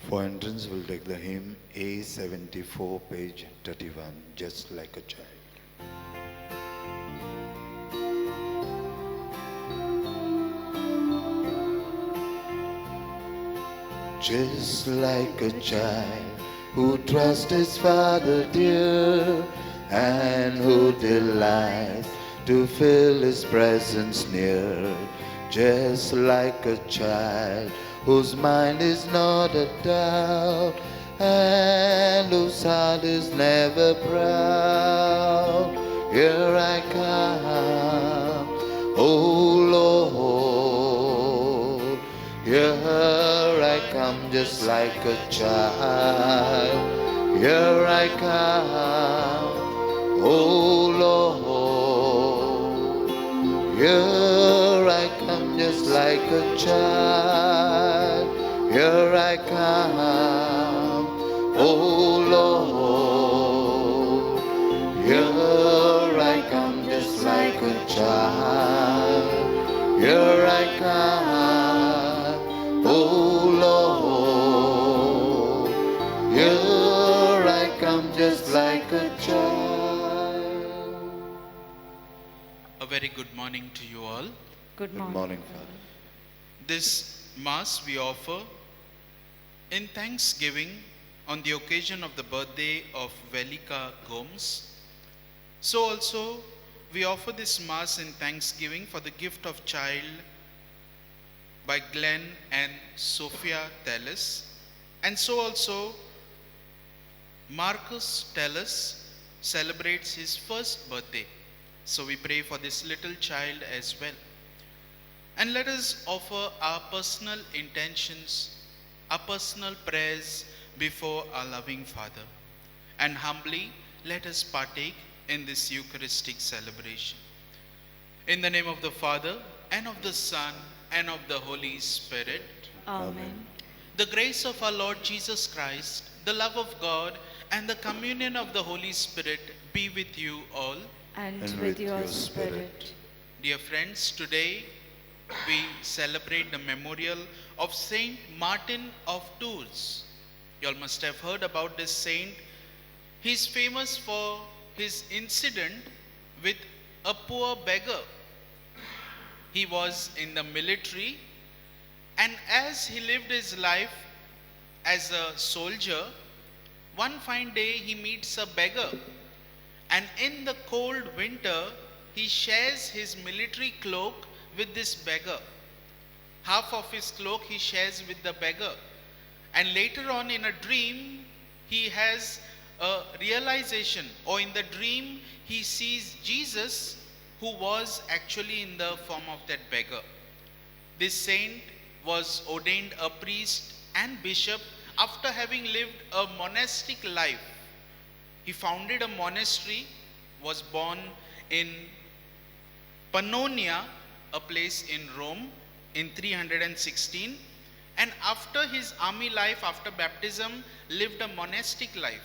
For entrance, we'll take the hymn A74, page 31, Just Like a Child. Just like a child who trusts his father dear, and who delights to feel his presence near. Just like a child whose mind is not a doubt, and whose heart is never proud. Here I come, oh Lord, here I come just like a child. Here I come, oh Lord. Here I come just like a child. Here I come, oh Lord. Here I come just like a child. Here I come, oh Lord. Here I come just like a child. A very good morning to you all. Good morning, Father. This Mass we offer in thanksgiving on the occasion of the birthday of Velika Gomes. So also we offer this Mass in thanksgiving for the gift of child by Glenn and Sophia Tellis. And so also Marcus Tellis celebrates his first birthday. So we pray for this little child as well. And let us offer our personal intentions, our personal prayers before our loving Father. And humbly let us partake in this Eucharistic celebration. In the name of the Father, and of the Son, and of the Holy Spirit. Amen. The grace of our Lord Jesus Christ, the love of God, and the communion of the Holy Spirit be with you all. And with your spirit. Dear friends, today we celebrate the memorial of Saint Martin of Tours. You all must have heard about this saint. He's famous for his incident with a poor beggar. He was in the military, and as he lived his life as a soldier, one fine day he meets a beggar, and in the cold winter he shares his military cloak with this beggar. Half of his cloak he shares with the beggar, and later on in a dream he has a realization, or in the dream he sees Jesus, who was actually in the form of that beggar. This saint was ordained a priest and bishop after having lived a monastic life. He founded a monastery, was born in Pannonia, a place in Rome, in 316, and after his army life, after baptism, lived a monastic life.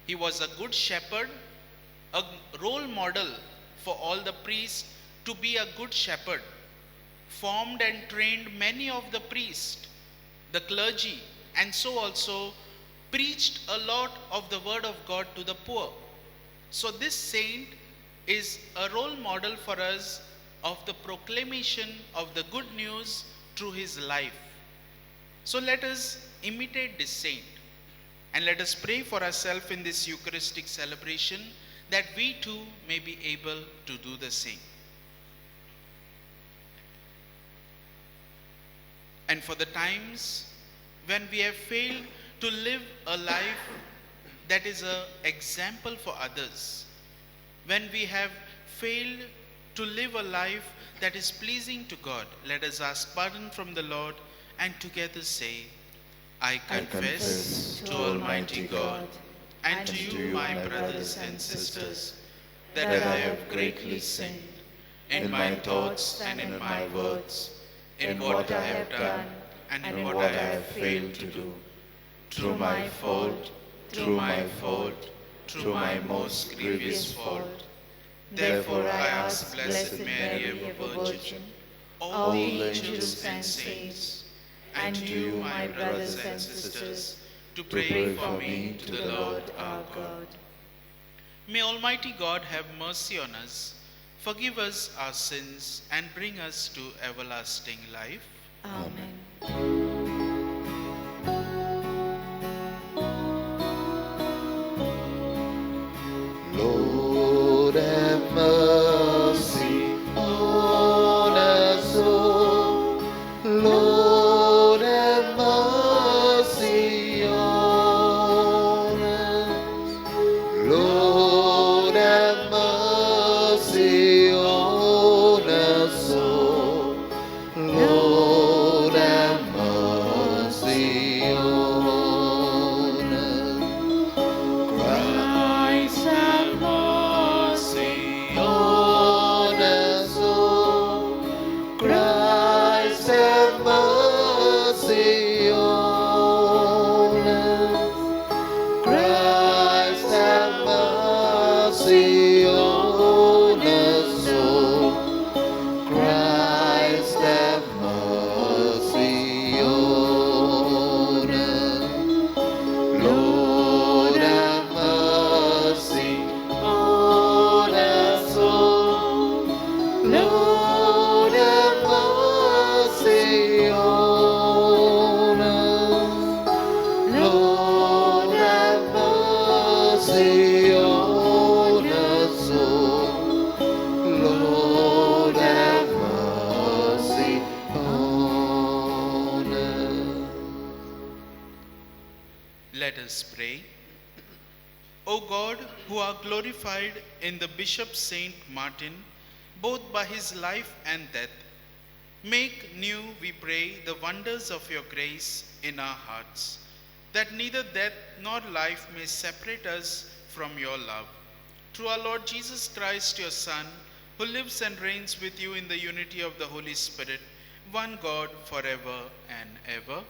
He was a good shepherd, a role model for all the priests to be a good shepherd, formed and trained many of the priests, the clergy, and so also preached a lot of the word of God to the poor. So this saint is a role model for us of the proclamation of the good news through his life. So let us imitate this saint, and let us pray for ourselves in this Eucharistic celebration that we too may be able to do the same. And for the times when we have failed to live a life that is an example for others, when we have failed to live a life that is pleasing to God, let us ask pardon from the Lord and together say, I confess to Almighty God and to you, my brothers and sisters, that I have greatly sinned in my thoughts and in my words, in what I have done and in what I have failed to do, through my fault, through my most grievous fault. Therefore I ask Blessed Mary, ever Virgin, all the angels and saints, and you, my brothers and sisters, to pray pray for me to the Lord our God. May Almighty God have mercy on us, forgive us our sins, and bring us to everlasting life. Amen. Lord have mercy on us all. Lord have mercy on us. Lord have mercy on us all. Lord have mercy on us. Christ have mercy on us all. Christ have mercy on us. Christ have mercy on us all. Christ have mercy on us. Lord have mercy on us all. Lord have mercy on us. Lord have mercy on us all. Lord have mercy on us. Let us pray. O God, who are glorified in the Bishop Saint Martin, both by his life and death, make new, we pray, the wonders of your grace in our hearts, that neither death nor life may separate us from your love. Through our Lord Jesus Christ, your Son, who lives and reigns with you in the unity of the Holy Spirit, one God forever and ever.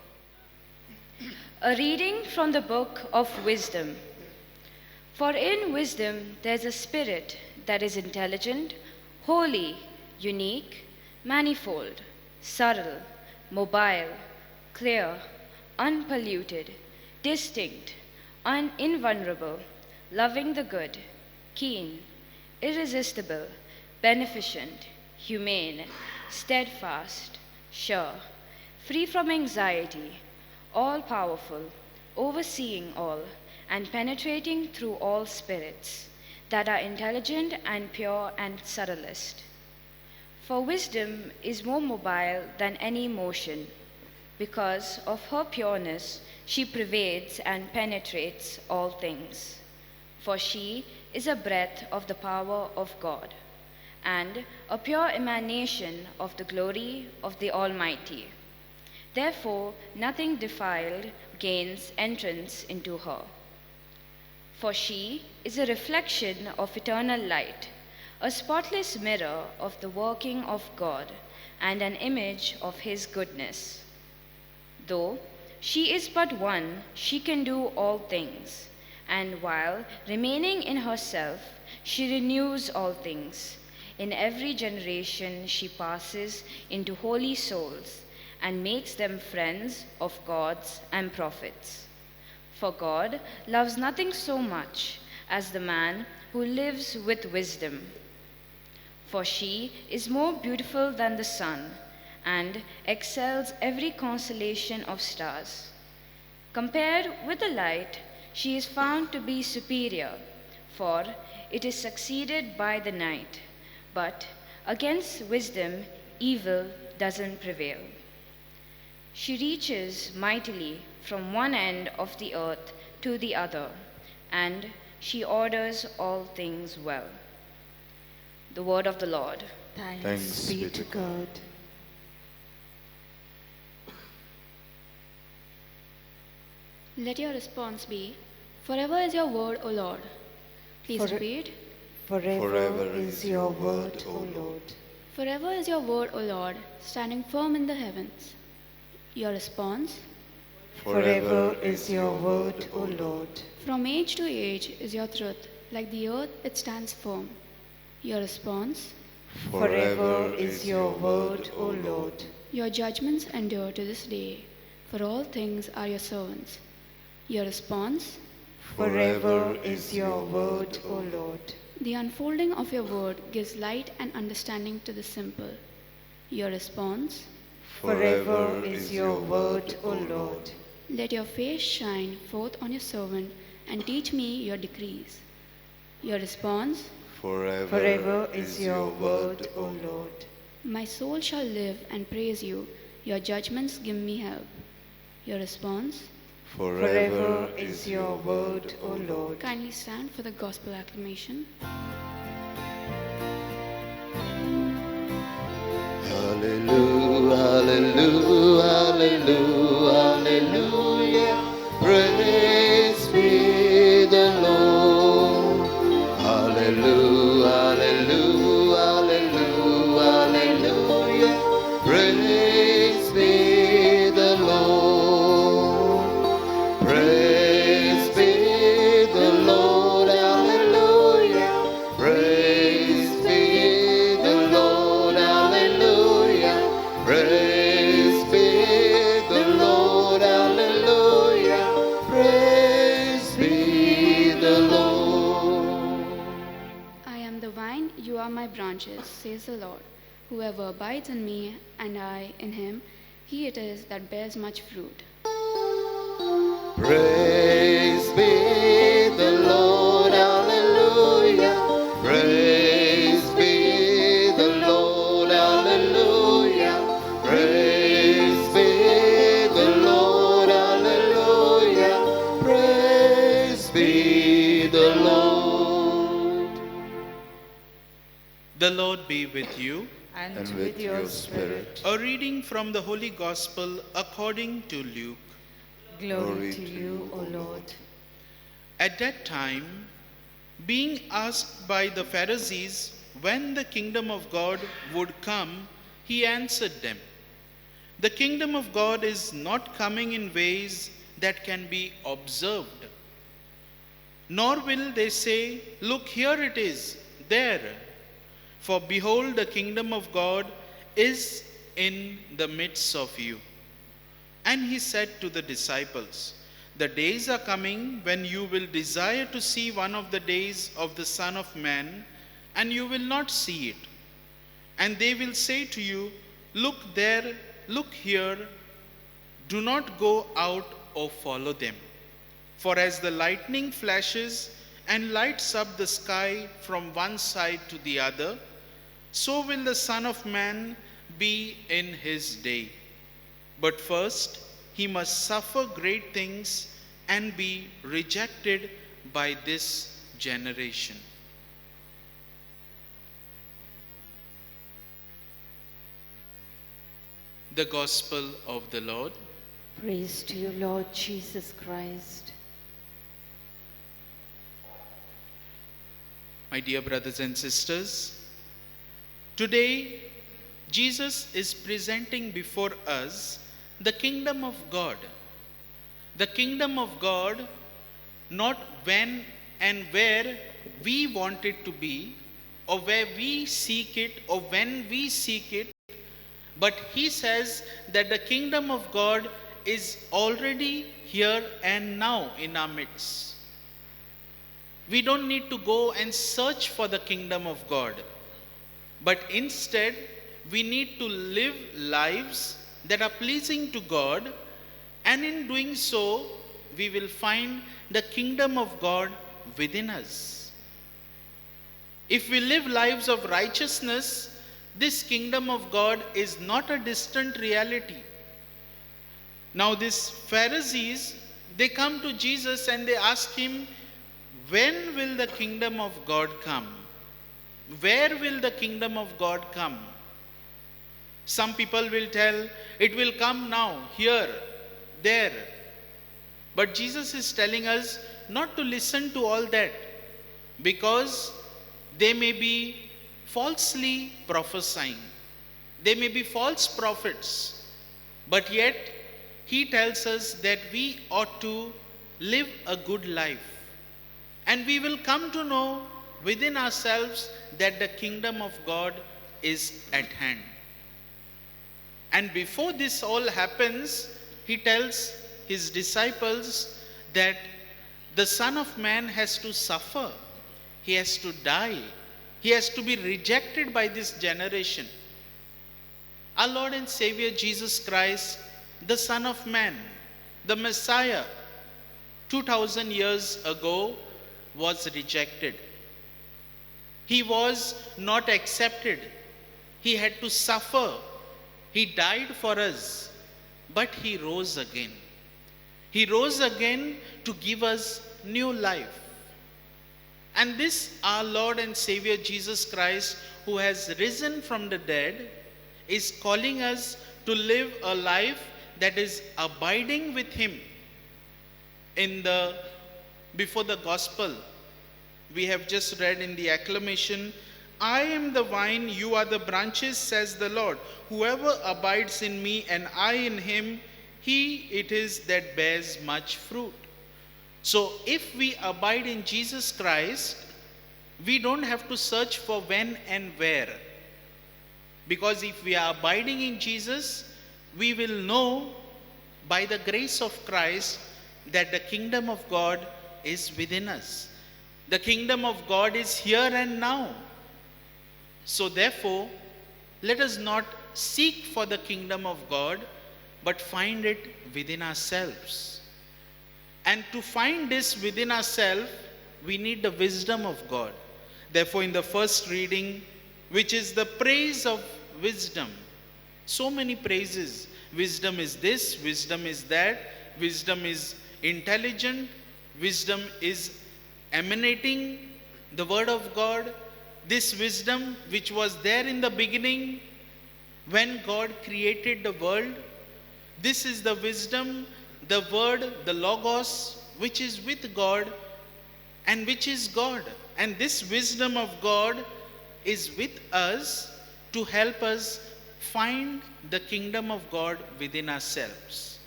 A reading from the book of Wisdom. For in wisdom there's a spirit that is intelligent, holy, unique, manifold, subtle, mobile, clear, unpolluted, distinct, invulnerable, loving the good, keen, irresistible, beneficent, humane, steadfast, sure, free from anxiety, all-powerful, overseeing all, and penetrating through all spirits that are intelligent and pure and subtlest. For wisdom is more mobile than any motion. Because of her pureness, she pervades and penetrates all things. For she is a breath of the power of God, and a pure emanation of the glory of the Almighty. Therefore, nothing defiled gains entrance into her. For she is a reflection of eternal light, a spotless mirror of the working of God, and an image of his goodness. Though she is but one, she can do all things, and while remaining in herself, she renews all things. In every generation she passes into holy souls, and makes them friends of gods and prophets. For God loves nothing so much as the man who lives with wisdom. For she is more beautiful than the sun, and excels every constellation of stars. Compared with the light, she is found to be superior, for it is succeeded by the night. But against wisdom, evil doesn't prevail. She reaches mightily from one end of the earth to the other, and she orders all things well. The word of the Lord. Thanks be to God. Let your response be, forever is your word, O Lord. Please repeat. Forever is your word, O Lord. Forever is your word, O Lord, standing firm in the heavens. Your response. Forever is your word, O Lord. From age to age is your truth, like the earth it stands firm. Your response. Forever is your word, O Lord. Your judgments endure to this day. for all things are your servants. Your response, Forever is your word, O Lord. the unfolding of your word gives light and understanding to the simple. Your response, Forever is your word, O Lord. let your face shine forth on your servant and teach me your decrees. Your response, Forever is your word, O Lord. my soul shall live and praise you. Your judgments give me help. Your response, Forever is your word, O Lord. kindly stand for the gospel acclamation. Hallelujah, hallelujah, hallelujah, hallelujah. Praise be the Lord. Hallelujah, hallelujah, hallelujah, hallelujah. Praise be the Lord. Praise be the Lord, hallelujah. Praise be the Lord, hallelujah. Praise be the Lord, hallelujah. Praise be the Lord. I am the vine, you are my branches, says the Lord. Whoever abides in me and I in him, he it is that bears much fruit. Praise be the Lord, hallelujah. Praise be the Lord, hallelujah. Praise be the Lord, hallelujah. Praise be the Lord. The Lord be with you. And And with your spirit. A reading from the Holy Gospel according to Luke. Glory to you, O Lord. At that time, being asked by the Pharisees when the kingdom of God would come, he answered them, "The kingdom of God is not coming in ways that can be observed. Nor will they say, 'Look, here it is, there.' For behold, the kingdom of God is in the midst of you." And he said to the disciples, "The days are coming when you will desire to see one of the days of the Son of Man, and you will not see it. And they will say to you, 'Look there, look here.' Do not go out or follow them. For as the lightning flashes and lights up the sky from one side to the other, so will the Son of Man be in his day. But first, he must suffer great things and be rejected by this generation." The Gospel of the Lord. Praise to you, Lord Jesus Christ. My dear brothers and sisters, today Jesus is presenting before us the kingdom of God. The kingdom of God, not when and where we want it to be, or where we seek it, or when we seek it, but he says that the kingdom of God is already here and now in our midst. We don't need to go and search for the kingdom of God, but instead we need to live lives that are pleasing to God, and in doing so we will find the kingdom of God within us. If we live lives of righteousness, this kingdom of God is not a distant reality. Now these Pharisees, they come to Jesus and they ask him, when will the kingdom of God come? Where will the kingdom of God come? Some people will tell, it will come now, here, there. But Jesus is telling us not to listen to all that, because they may be falsely prophesying. They may be false prophets. But yet, he tells us that we ought to live a good life. And we will come to know within ourselves that the kingdom of God is at hand. And before this all happens, he tells his disciples that the Son of Man has to suffer, he has to die, he has to be rejected by this generation. Our Lord and Savior Jesus Christ, the Son of Man, the Messiah, 2000 years ago was rejected. He was not accepted. He had to suffer. He died for us, but he rose again. He rose again to give us new life. And this our Lord and Savior Jesus Christ, who has risen from the dead, is calling us to live a life that is abiding with him. Before the gospel, we have just read in the acclamation, I am the vine, you are the branches, says the Lord. Whoever abides in me and I in him, he it is that bears much fruit. So if we abide in Jesus Christ, we don't have to search for when and where. Because if we are abiding in Jesus, we will know by the grace of Christ that the kingdom of God is within us. The kingdom of God is here and now. So therefore, let us not seek for the kingdom of God, but find it within ourselves. And to find this within ourselves, we need the wisdom of God. Therefore, in the first reading, which is the praise of wisdom, so many praises. Wisdom is this, wisdom is that, wisdom is intelligent, wisdom is emanating the word of God. This wisdom which was there in the beginning when God created the world, this is the wisdom, the word, the logos, which is with God and which is God. And this wisdom of God is with us to help us find the kingdom of God within ourselves.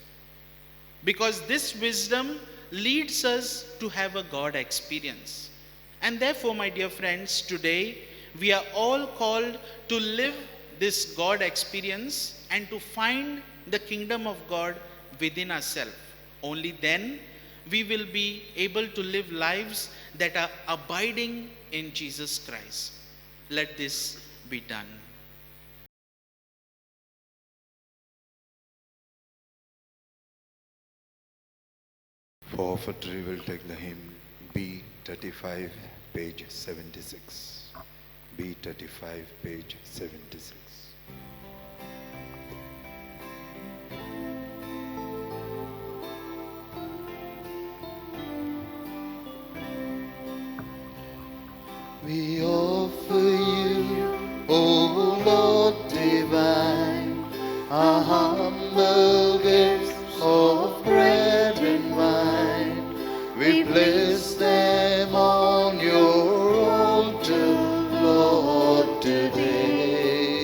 Because this wisdom leads us to have a God experience. And therefore, my dear friends, today we are all called to live this God experience and to find the kingdom of God within ourselves. Only then we will be able to live lives that are abiding in Jesus Christ. Let this be done. For offertory will take the hymn B35, page 76. B35, page 76. We offer you, O Lord divine, our humble gifts of bread and wine. We place them on your altar, Lord, today.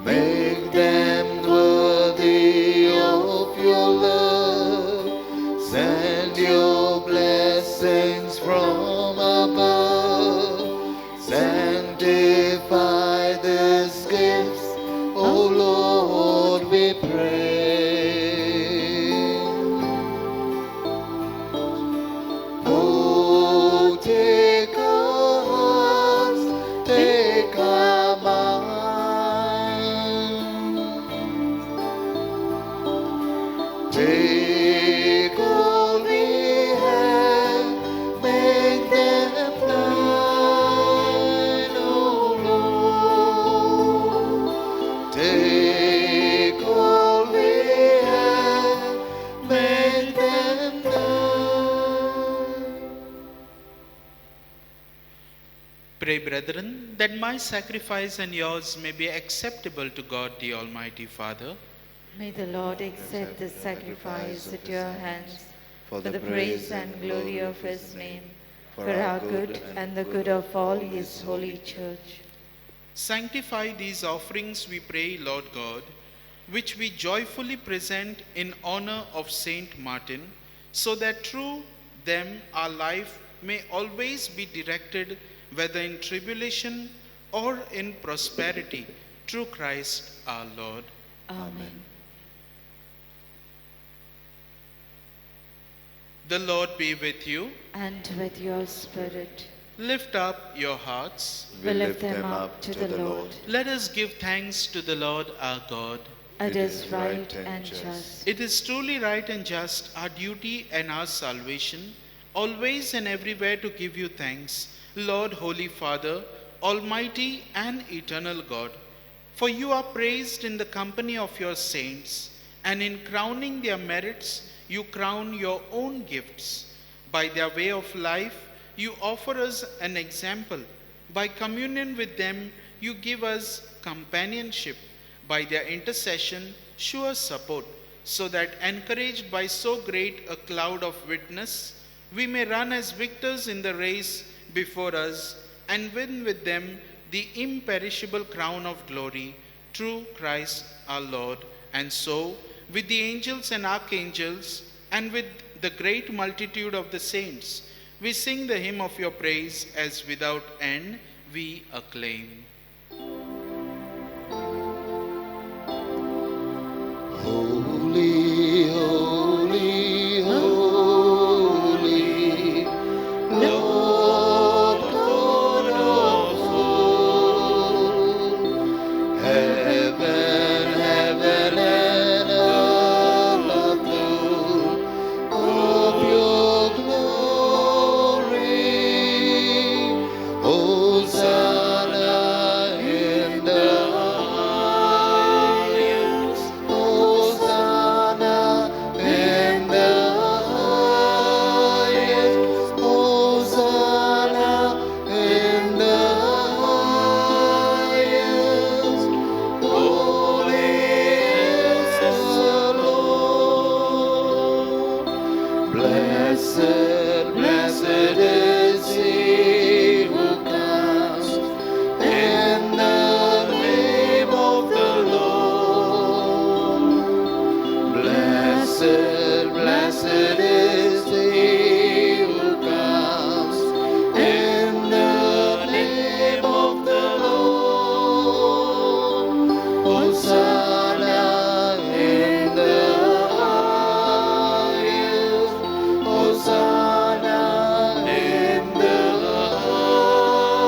Make them worthy of your love. Send your blessings from above. Sanctify these gifts, O Lord, we pray. Oh, take our hearts, take our minds. Take all we have, make them thine, O Lord. Take all we have, make them thine. Pray, brethren, that my sacrifice and yours may be acceptable to God the Almighty Father. May the Lord accept the sacrifice at your hands for the praise and glory of his name, for our good and the good of all his holy church. Sanctify these offerings, we pray, Lord God, which we joyfully present in honor of Saint Martin, so that through them our life may always be directed, whether in tribulation or in prosperity, through Christ our Lord. Amen. The Lord be with you. And with your spirit, Lift up your hearts. we lift them up to the Lord. Let us give thanks to the Lord our God. It is right and just. It is truly right and just, our duty and our salvation, always and everywhere to give you thanks, Lord, Holy Father, Almighty and eternal God. For you are praised in the company of your saints, and in crowning their merits, you crown your own gifts. By their way of life, you offer us an example. By communion with them, you give us companionship. By their intercession, sure support, so that encouraged by so great a cloud of witness, we may run as victors in the race before us and win with them the imperishable crown of glory through Christ our Lord. And so, with the angels and archangels, and with the great multitude of the saints, we sing the hymn of your praise as without end we acclaim. Holy, holy, holy, Lord God of hosts. Heaven, heaven and earth are full of your glory. Hosanna in the highest. Hosanna in the highest. Hosanna in the highest. Holy is the Lord. Blessed, blessed is he who comes in the name of the Lord. Blessed, blessed is he who comes in the name of the Lord. Hosanna in the highest. Hosanna in the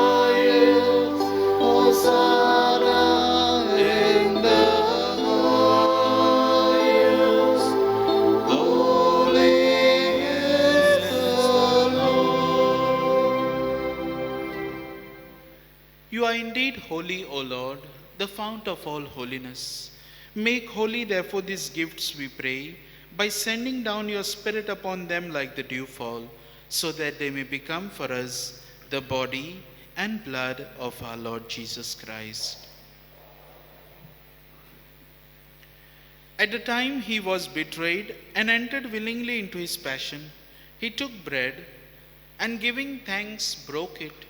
highest. Hosanna in the highest. Holy is the Lord. You are indeed holy, O Lord, the fount of all holiness. Make holy, therefore, these gifts, we pray, by sending down your Spirit upon them like the dewfall, so that they may become for us the body and blood of our Lord Jesus Christ. At the time he was betrayed and entered willingly into his passion, he took bread and giving thanks broke it,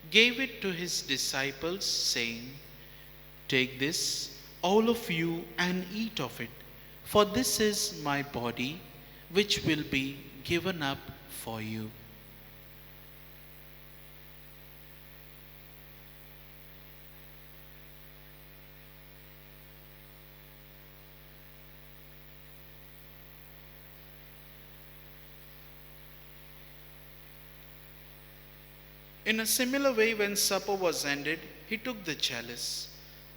gave it to his disciples, saying, "Take this, all of you, and eat of it, for this is my body, which will be given up for you." In a similar way, when supper was ended, he took the chalice,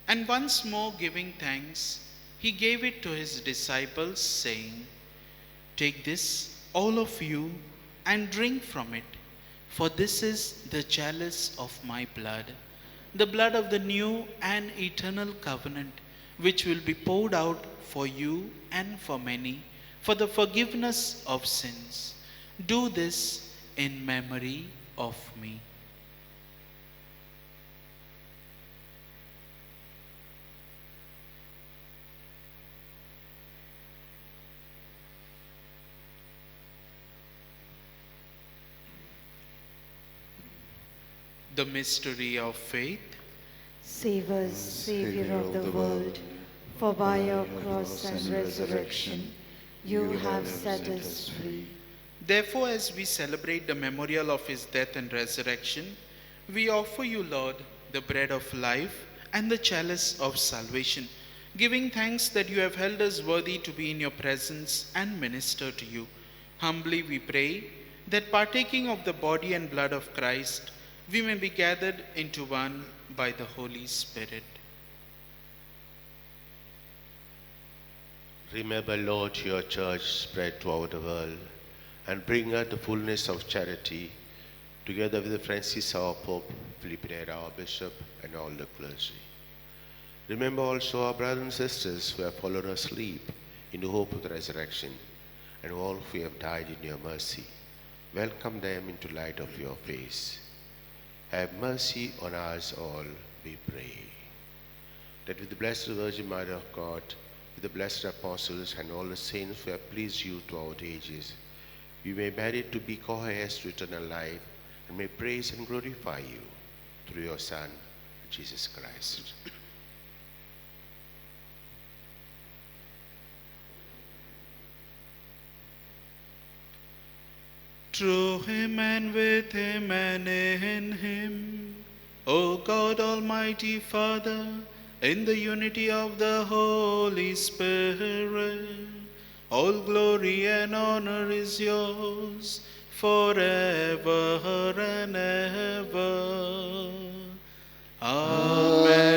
and once more giving thanks, he gave it to his disciples, saying, "Take this, all of you, and drink from it, for this is the chalice of my blood, the blood of the new and eternal covenant, which will be poured out for you and for many, for the forgiveness of sins. Do this in memory of me." The mystery of faith. Save us, Savior of the world, for by your cross and resurrection you have set us free. Therefore, as we celebrate the memorial of his death and resurrection, we offer you, Lord, the bread of life and the chalice of salvation, giving thanks that you have held us worthy to be in your presence and minister to you. Humbly we pray that partaking of the body and blood of Christ, we may be gathered into one by the Holy Spirit. Remember, Lord, your church spread throughout the world, and bring her the fullness of charity, together with Francis our Pope, Philip Neri our Bishop, and all the clergy. Remember also our brothers and sisters who have fallen asleep in the hope of the resurrection, and all who have died in your mercy. Welcome them into light of your face. Have mercy on us all, we pray. That with the Blessed Virgin Mother of God, with the blessed apostles and all the saints who have pleased you throughout ages, we may merit to be co-heirs to eternal life, and may praise and glorify you through your Son, Jesus Christ. Through him and with him and in him, O God Almighty Father, in the unity of the Holy Spirit, all glory and honor is yours forever and ever. Amen.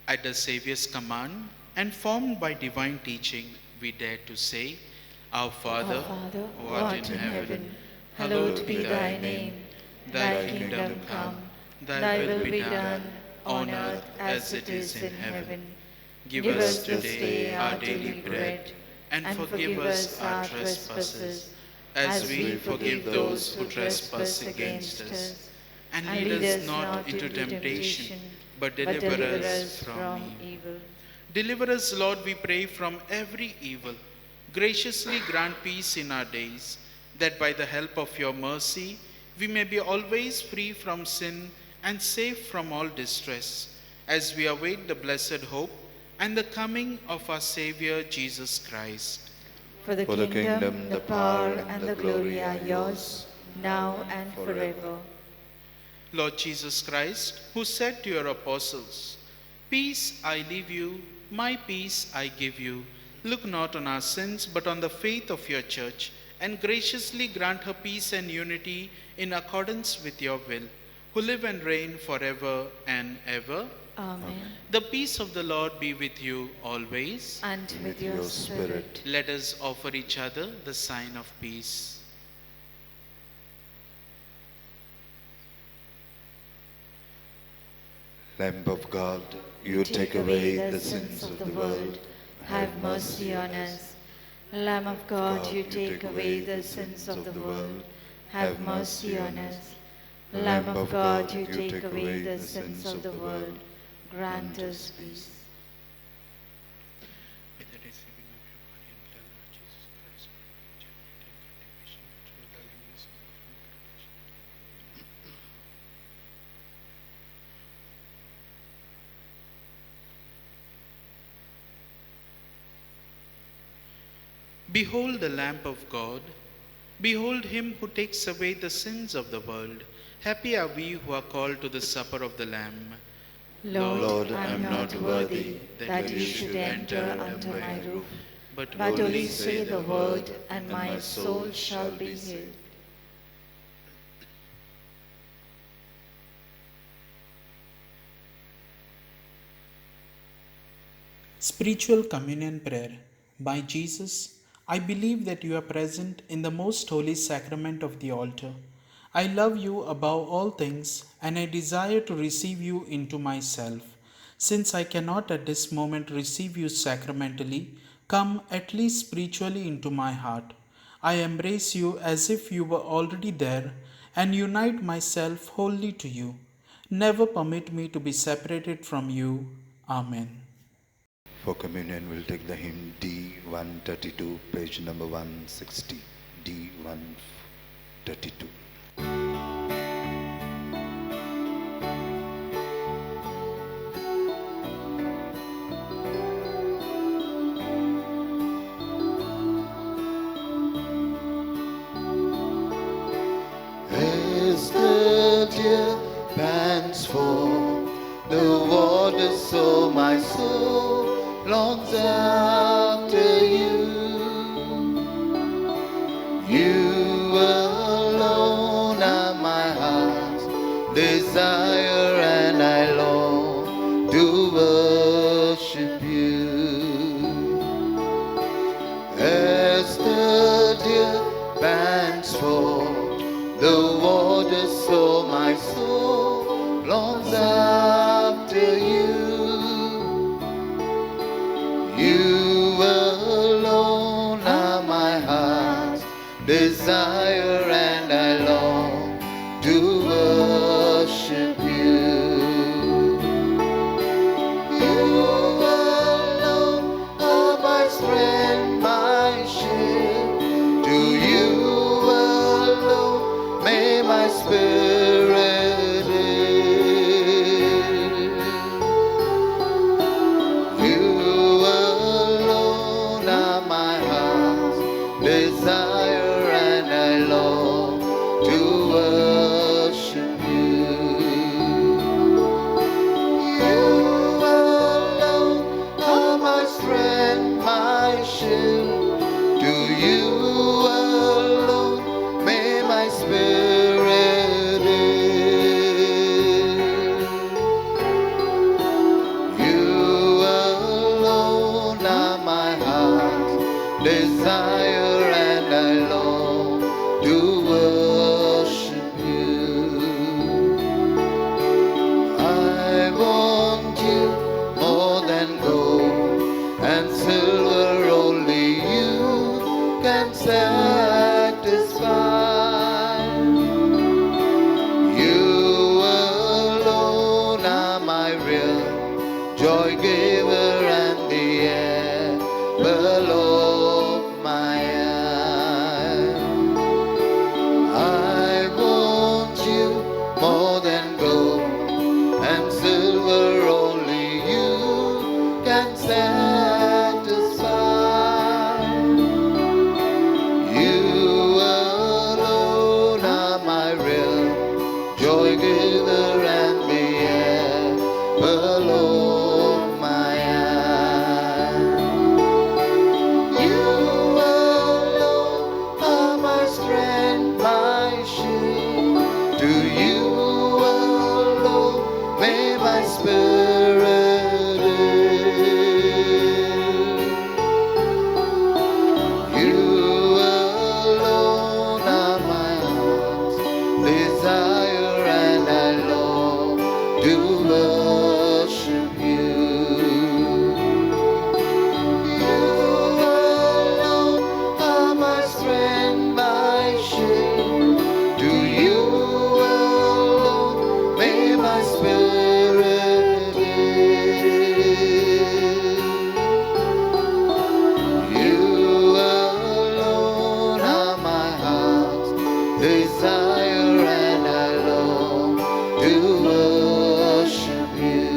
At the Saviour's command, and formed by divine teaching, we dare to say, Our Father, Our Father, who art in heaven, hallowed be thy name. Thy kingdom come, thy will be done, on earth as it is in heaven. Give us today our daily bread, and forgive us our trespasses, as we forgive those who trespass against us. And lead us not into temptation, but deliver us from evil. Deliver us, Lord, we pray, from every evil. Graciously grant peace in our days, that by the help of your mercy, we may be always free from sin and safe from all distress, as we await the blessed hope and the coming of our Savior Jesus Christ. For the kingdom, the power, and the glory are yours, now and forever. Lord Jesus Christ, who said to your apostles, Peace I leave you, my peace I give you, look not on our sins, but on the faith of your church, and graciously grant her peace and unity in accordance with your will, who live and reign forever and ever. Amen. The peace of the Lord be with you always. And with your spirit. Let us offer each other the sign of peace. Lamb of God, you take away the sins of the world. Have mercy on us. Lamb of God, you take away the sins of the world. Have mercy on us. Lamb of God, you take away the sins of the world. Grant us peace. With the receiving of your body and blood, Lord Jesus Christ, and condemnation to the holiness of Behold the Lamb of God. Behold him who takes away the sins of the world. Happy are we who are called to the supper of the Lamb. Lord, I am not worthy that you should enter under my roof, but only say the word, and my soul shall be healed. Spiritual Communion Prayer. By Jesus, I believe that you are present in the most holy sacrament of the altar. I love you above all things, and I desire to receive you into myself. Since I cannot at this moment receive you sacramentally, come at least spiritually into my heart. I embrace you as if you were already there, and unite myself wholly to you. Never permit me to be separated from you. Amen. For communion, we'll take the hymn D132, page number 160. D132. waters, so my soul longs after you. You alone are my heart's desire, and I long to worship you. As the deer pants for the water, so my soul longs after you. You alone are my heart's desire, and I long to worship you. You alone are my strength, my shield. To you alone may my spirit yield. You alone are my heart's desire, and I long to worship you. You alone are my strength, my shield. To you alone may my spirit yield. You alone are my heart's desire, and I long to worship you. I want you more than gold and silver, only you can satisfy. You alone are my real joy giver, and the apple of my eye. I want you more than gold and silver, only you can satisfy. You alone are my real joy giver, and the apple of my eye. You alone are my strength, my shield. To you alone may my spirit yield. You alone are my heart's desire, and I long to worship you. You alone are my strength, my shield. To you alone may my spirit yield. You alone are my heart's desire, and I long to worship you.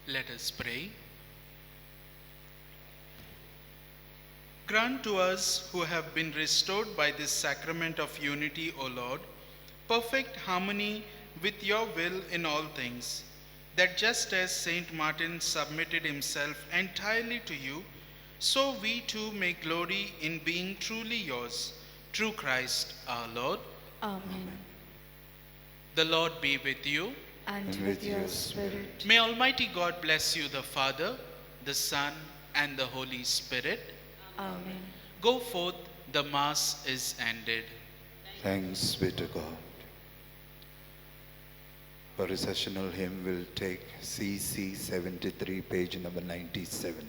Let us pray. Grant to us who have been restored by this sacrament of unity, O Lord, perfect harmony with your will in all things, that just as Saint Martin submitted himself entirely to you, so we too may glory in being truly yours, through Christ our Lord. Amen. The Lord be with you. And with your spirit. May Almighty God bless you, the Father, the Son, and the Holy Spirit. Amen. Go forth, the Mass is ended. Thanks be to God. For recessional hymn, we'll take CC 73, page number 97.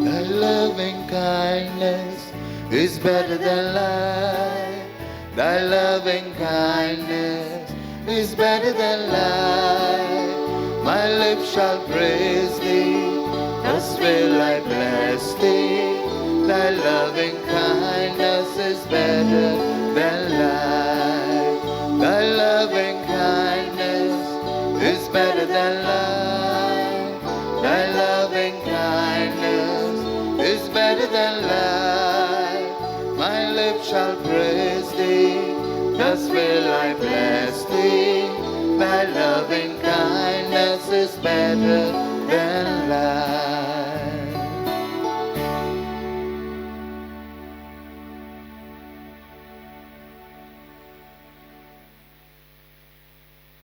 Thy loving kindness is better than life. Thy loving kindness is better than life. My lips shall praise thee, thus will I bless thee. Thy loving kindness is better than life. Thy loving kindness is better than life. Thy loving kindness is better than life. My lips shall praise thee, thus will I bless thee. Thy loving kindness is better than life.